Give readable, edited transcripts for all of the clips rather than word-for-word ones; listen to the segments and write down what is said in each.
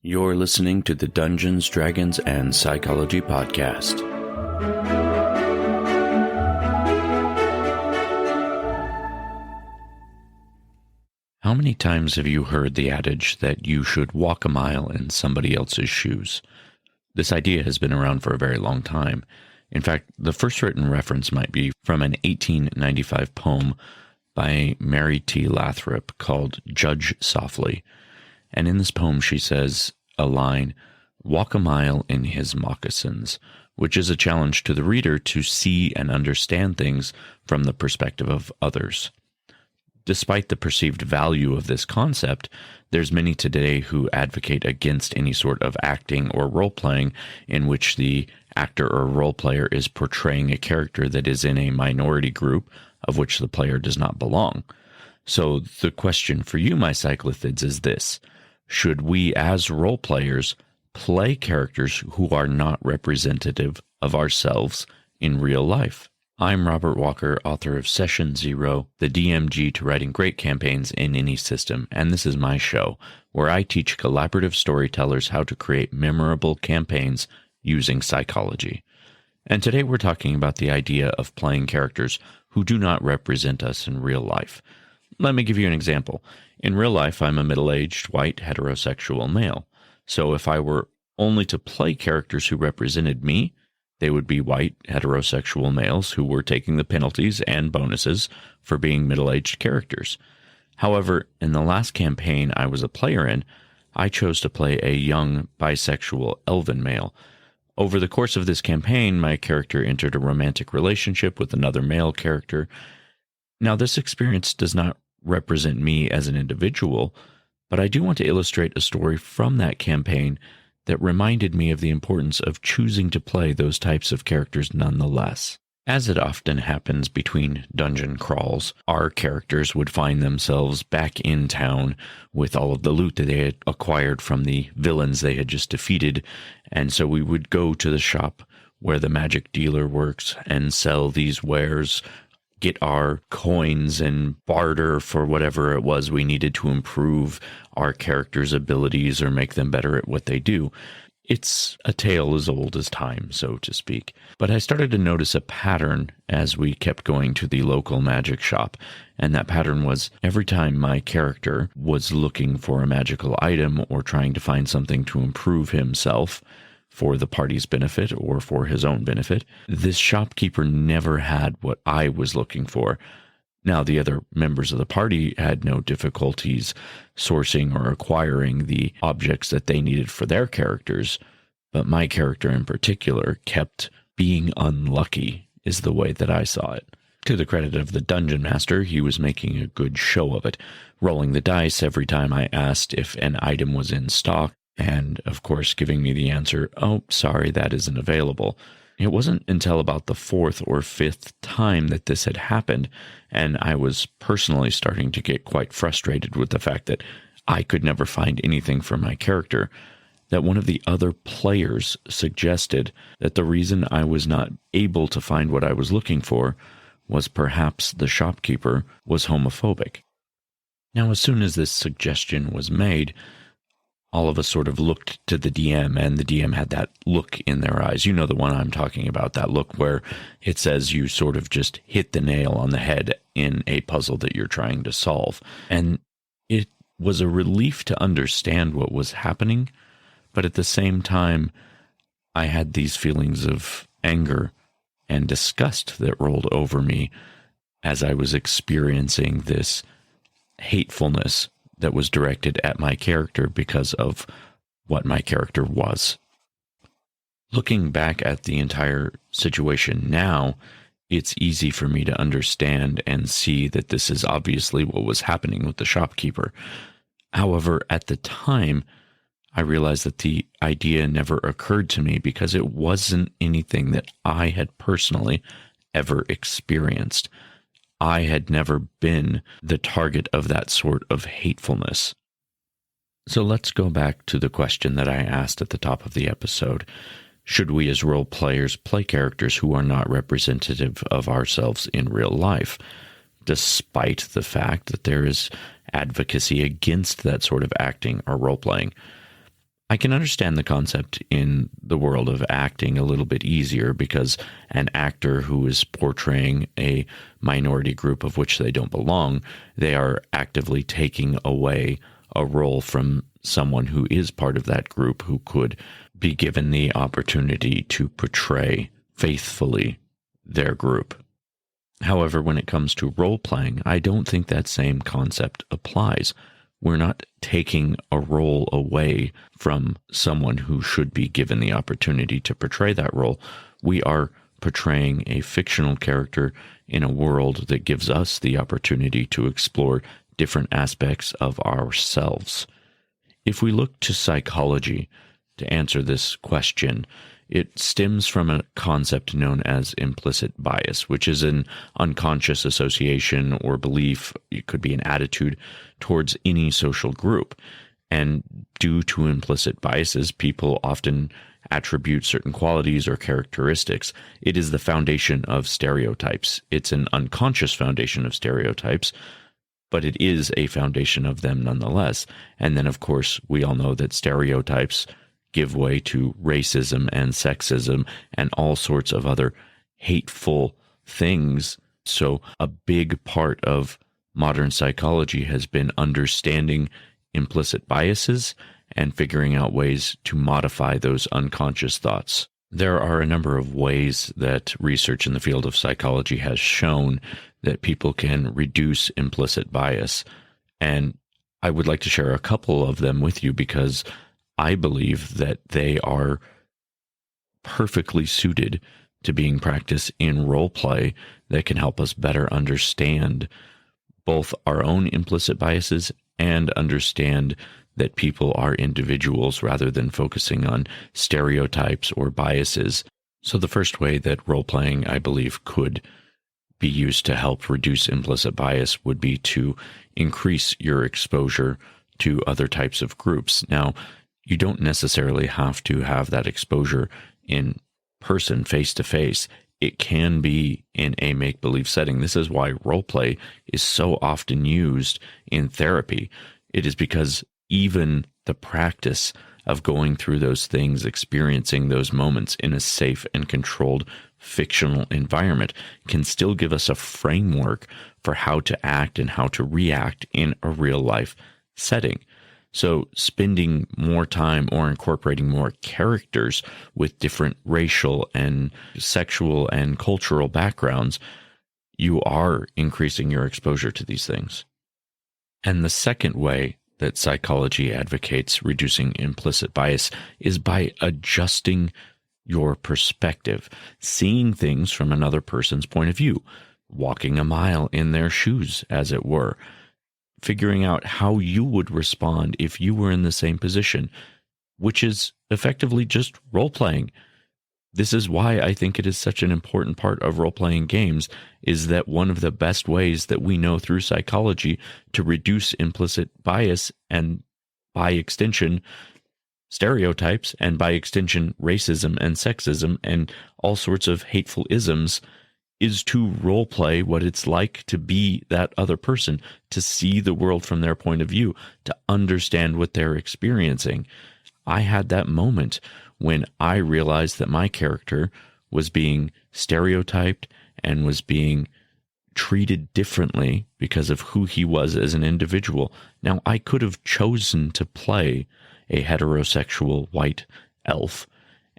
You're listening to the Dungeons, Dragons, and Psychology Podcast. How many times have you heard the adage that you should walk a mile in somebody else's shoes? This idea has been around for a very long time. In fact, the first written reference might be from an 1895 poem by Mary T. Lathrop called Judge Softly. And in this poem, she says a line, "Walk a mile in his moccasins," which is a challenge to the reader to see and understand things from the perspective of others. Despite the perceived value of this concept, there's many today who advocate against any sort of acting or role-playing in which the actor or role-player is portraying a character that is in a minority group of which the player does not belong. So the question for you, my cyclothids, is this: should we as role players play characters who are not representative of ourselves in real life? I'm Robert Walker, author of Session Zero, the DMG to writing great campaigns in any system, and this is my show, where I teach collaborative storytellers how to create memorable campaigns using psychology. And today we're talking about the idea of playing characters who do not represent us in real life. Let me give you an example. In real life, I'm a middle-aged, white, heterosexual male. So if I were only to play characters who represented me, they would be white, heterosexual males who were taking the penalties and bonuses for being middle-aged characters. However, in the last campaign I was a player in, I chose to play a young, bisexual, elven male. Over the course of this campaign, my character entered a romantic relationship with another male character. Now, this experience does not represent me as an individual, but I do want to illustrate a story from that campaign that reminded me of the importance of choosing to play those types of characters nonetheless. As it often happens between dungeon crawls, our characters would find themselves back in town with all of the loot that they had acquired from the villains they had just defeated, and so we would go to the shop where the magic dealer works and sell these wares, get our coins and barter for whatever it was we needed to improve our characters' abilities or make them better at what they do. It's a tale as old as time, so to speak. But I started to notice a pattern as we kept going to the local magic shop, and that pattern was every time my character was looking for a magical item or trying to find something to improve himself, for the party's benefit or for his own benefit, this shopkeeper never had what I was looking for. Now, the other members of the party had no difficulties sourcing or acquiring the objects that they needed for their characters, but my character in particular kept being unlucky, is the way that I saw it. To the credit of the dungeon master, he was making a good show of it, rolling the dice every time I asked if an item was in stock, and, of course, giving me the answer, "Oh, sorry, that isn't available." It wasn't until about the fourth or fifth time that this had happened, and I was personally starting to get quite frustrated with the fact that I could never find anything for my character, that one of the other players suggested that the reason I was not able to find what I was looking for was perhaps the shopkeeper was homophobic. Now, as soon as this suggestion was made, all of us sort of looked to the DM, and the DM had that look in their eyes. You know the one I'm talking about, that look where it says you sort of just hit the nail on the head in a puzzle that you're trying to solve. And it was a relief to understand what was happening, but at the same time, I had these feelings of anger and disgust that rolled over me as I was experiencing this hatefulness that was directed at my character because of what my character was. Looking back at the entire situation now, it's easy for me to understand and see that this is obviously what was happening with the shopkeeper. However, at the time, I realized that the idea never occurred to me because it wasn't anything that I had personally ever experienced. I had never been the target of that sort of hatefulness. So let's go back to the question that I asked at the top of the episode. Should we as role players play characters who are not representative of ourselves in real life? Despite the fact that there is advocacy against that sort of acting or role-playing. I can understand the concept in the world of acting a little bit easier because an actor who is portraying a minority group of which they don't belong, they are actively taking away a role from someone who is part of that group who could be given the opportunity to portray faithfully their group. However, when it comes to role playing, I don't think that same concept applies. We're not taking a role away from someone who should be given the opportunity to portray that role. We are portraying a fictional character in a world that gives us the opportunity to explore different aspects of ourselves. If we look to psychology to answer this question, it stems from a concept known as implicit bias, which is an unconscious association or belief. It could be an attitude towards any social group. And due to implicit biases, people often attribute certain qualities or characteristics. It is the foundation of stereotypes. It's an unconscious foundation of stereotypes, but it is a foundation of them nonetheless. And then, of course, we all know that stereotypes give way to racism and sexism and all sorts of other hateful things. So a big part of modern psychology has been understanding implicit biases and figuring out ways to modify those unconscious thoughts. There are a number of ways that research in the field of psychology has shown that people can reduce implicit bias. And I would like to share a couple of them with you because I believe that they are perfectly suited to being practiced in role play that can help us better understand both our own implicit biases and understand that people are individuals rather than focusing on stereotypes or biases. So the first way that role playing, I believe, could be used to help reduce implicit bias would be to increase your exposure to other types of groups. Now, you don't necessarily have to have that exposure in person, face to face. It can be in a make-believe setting. This is why role play is so often used in therapy. It is because even the practice of going through those things, experiencing those moments in a safe and controlled fictional environment can still give us a framework for how to act and how to react in a real life setting. So spending more time or incorporating more characters with different racial and sexual and cultural backgrounds, you are increasing your exposure to these things. And the second way that psychology advocates reducing implicit bias is by adjusting your perspective, seeing things from another person's point of view, walking a mile in their shoes, as it were, figuring out how you would respond if you were in the same position, which is effectively just role-playing. This is why I think it is such an important part of role-playing games, is that one of the best ways that we know through psychology to reduce implicit bias and, by extension, stereotypes, and by extension, racism and sexism and all sorts of hateful isms, is to role play what it's like to be that other person, to see the world from their point of view, to understand what they're experiencing. I had that moment when I realized that my character was being stereotyped and was being treated differently because of who he was as an individual. Now, I could have chosen to play a heterosexual white elf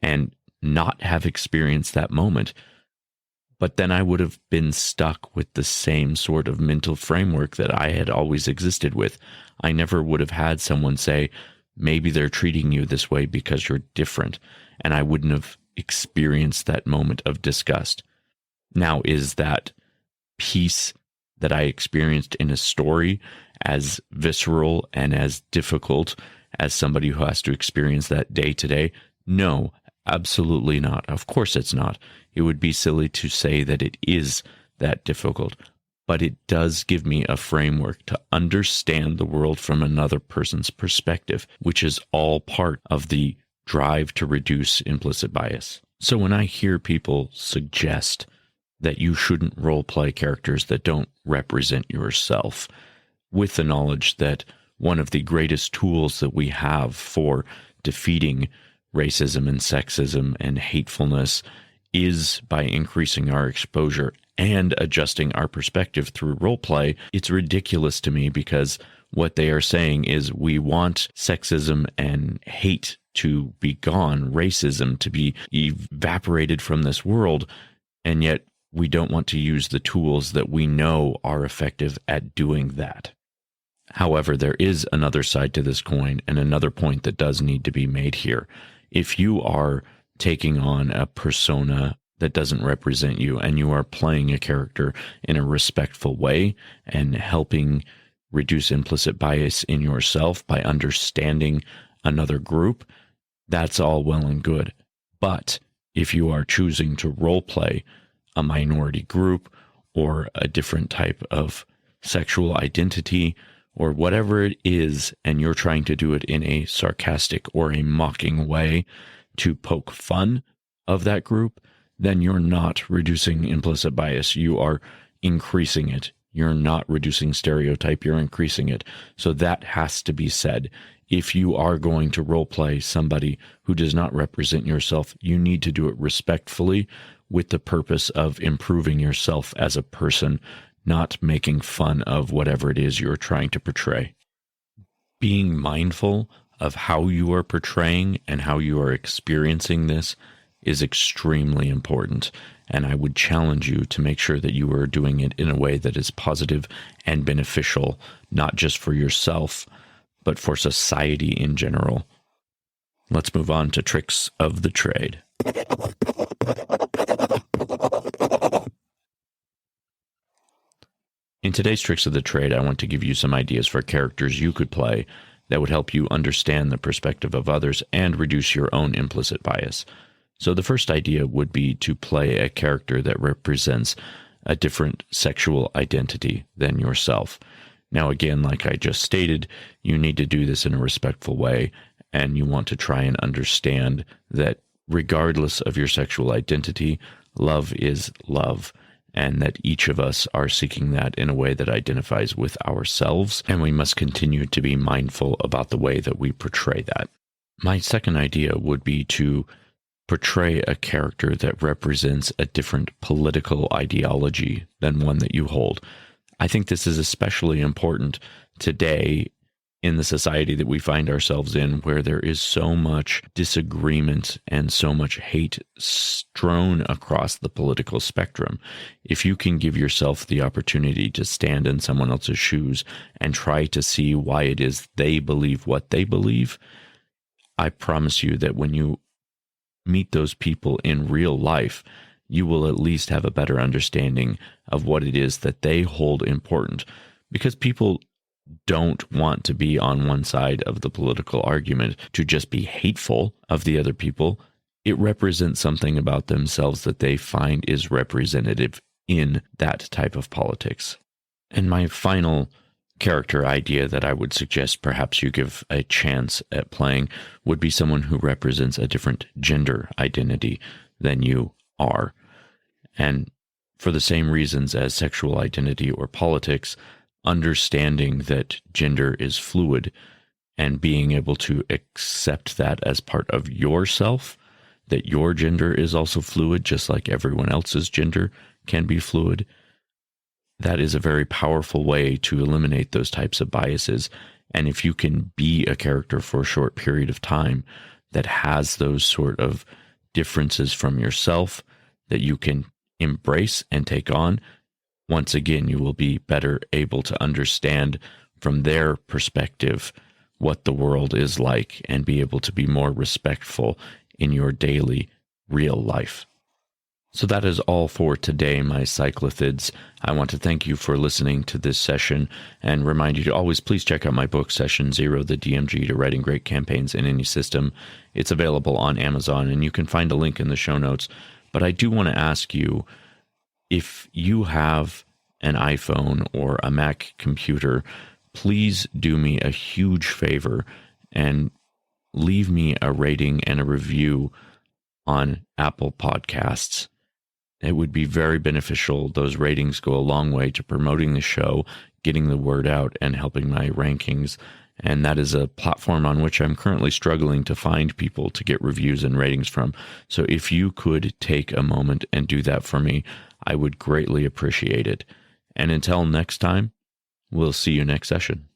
and not have experienced that moment, but then I would have been stuck with the same sort of mental framework that I had always existed with. I never would have had someone say, maybe they're treating you this way because you're different, and I wouldn't have experienced that moment of disgust. Now, is that piece that I experienced in a story as visceral and as difficult as somebody who has to experience that day to day? No, absolutely not. Of course it's not. It would be silly to say that it is that difficult, but it does give me a framework to understand the world from another person's perspective, which is all part of the drive to reduce implicit bias. So when I hear people suggest that you shouldn't role play characters that don't represent yourself, with the knowledge that one of the greatest tools that we have for defeating racism and sexism and hatefulness is by increasing our exposure and adjusting our perspective through role play, it's ridiculous to me, because what they are saying is we want sexism and hate to be gone, racism to be evaporated from this world, and yet we don't want to use the tools that we know are effective at doing that. However, there is another side to this coin, and another point that does need to be made here. If you are taking on a persona that doesn't represent you, and you are playing a character in a respectful way and helping reduce implicit bias in yourself by understanding another group, that's all well and good. But if you are choosing to role play a minority group or a different type of sexual identity or whatever it is, and you're trying to do it in a sarcastic or a mocking way to poke fun of that group, then you're not reducing implicit bias. You are increasing it. You're not reducing stereotype. You're increasing it. So that has to be said. If you are going to role play somebody who does not represent yourself, you need to do it respectfully with the purpose of improving yourself as a person, not making fun of whatever it is you're trying to portray. Being mindful of how you are portraying and how you are experiencing this is extremely important. And I would challenge you to make sure that you are doing it in a way that is positive and beneficial, not just for yourself, but for society in general. Let's move on to tricks of the trade. In today's Tricks of the Trade, I want to give you some ideas for characters you could play that would help you understand the perspective of others and reduce your own implicit bias. So the first idea would be to play a character that represents a different sexual identity than yourself. Now, again, like I just stated, you need to do this in a respectful way, and you want to try and understand that regardless of your sexual identity, love is love, and that each of us are seeking that in a way that identifies with ourselves, and we must continue to be mindful about the way that we portray that. My second idea would be to portray a character that represents a different political ideology than one that you hold. I think this is especially important today in the society that we find ourselves in, where there is so much disagreement and so much hate strewn across the political spectrum. If you can give yourself the opportunity to stand in someone else's shoes and try to see why it is they believe what they believe, I promise you that when you meet those people in real life, you will at least have a better understanding of what it is that they hold important. Because people don't want to be on one side of the political argument to just be hateful of the other people. It represents something about themselves that they find is representative in that type of politics. And my final character idea that I would suggest perhaps you give a chance at playing would be someone who represents a different gender identity than you are. And for the same reasons as sexual identity or politics, understanding that gender is fluid and being able to accept that as part of yourself, that your gender is also fluid, just like everyone else's gender can be fluid. That is a very powerful way to eliminate those types of biases. And if you can be a character for a short period of time that has those sort of differences from yourself that you can embrace and take on, once again, you will be better able to understand from their perspective what the world is like and be able to be more respectful in your daily real life. So that is all for today, my cyclothids. I want to thank you for listening to this session and remind you to always please check out my book, Session Zero, the DMG to Writing Great Campaigns in Any System. It's available on Amazon, and you can find a link in the show notes. But I do want to ask you, if you have an iPhone or a Mac computer, please do me a huge favor and leave me a rating and a review on Apple Podcasts. It would be very beneficial. Those ratings go a long way to promoting the show, getting the word out, and helping my rankings And that is a platform on which I'm currently struggling to find people to get reviews and ratings from. So if you could take a moment and do that for me, I would greatly appreciate it. And until next time, we'll see you next session.